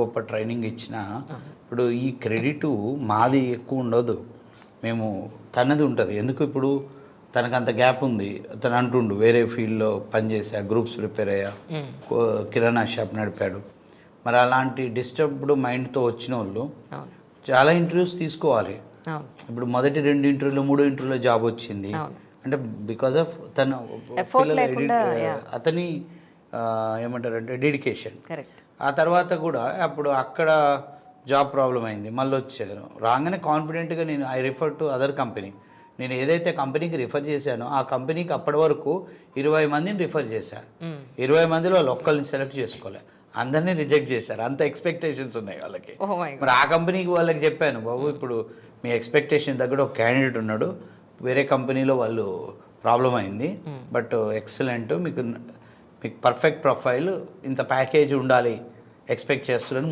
గొప్ప ట్రైనింగ్ ఇచ్చినా ఇప్పుడు ఈ క్రెడిట్ మాది ఎక్కువ ఉండదు, మేము తనది ఉంటుంది. ఎందుకు ఇప్పుడు తనకు అంత గ్యాప్ ఉంది, తను అంటుండు వేరే ఫీల్డ్లో పనిచేసా, గ్రూప్స్ ప్రిపేర్ అయ్యా, కిరాణా షాప్ నడిపాడు. మరి అలాంటి డిస్టర్బ్డ్ మైండ్తో వచ్చిన వాళ్ళు చాలా ఇంటర్వ్యూస్ తీసుకోవాలి. ఇప్పుడు మొదటి 2 ఇంటర్వ్యూలో 3 ఇంటర్వ్యూలో జాబ్ వచ్చింది అంటే బికాజ్ ఆఫ్ తన అతని ఏమంటారంటే డెడికేషన్. ఆ తర్వాత కూడా అప్పుడు అక్కడ జాబ్ ప్రాబ్లం అయింది, మళ్ళీ వచ్చాను. రాగానే కాన్ఫిడెంట్గా నేను I refer to other company. నేను ఏదైతే కంపెనీకి రిఫర్ చేశానో ఆ కంపెనీకి అప్పటి వరకు 20 మందిని రిఫర్ చేశాను. 20 మందిలో వాళ్ళు ఒక్కరిని సెలెక్ట్ చేసుకోలే, అందరినీ రిజెక్ట్ చేశారు. అంత ఎక్స్పెక్టేషన్స్ ఉన్నాయి వాళ్ళకి. మరి ఆ కంపెనీకి వాళ్ళకి చెప్పాను, బాబు ఇప్పుడు మీ ఎక్స్పెక్టేషన్ దగ్గర ఒక క్యాండిడేట్ ఉన్నాడు, వేరే కంపెనీలో వాళ్ళు ప్రాబ్లం అయింది, బట్ ఎక్సలెంట్, మీకు పర్ఫెక్ట్ ప్రొఫైల్, ఇంత ప్యాకేజ్ ఉండాలి ఎక్స్పెక్ట్ చేస్తున్నాను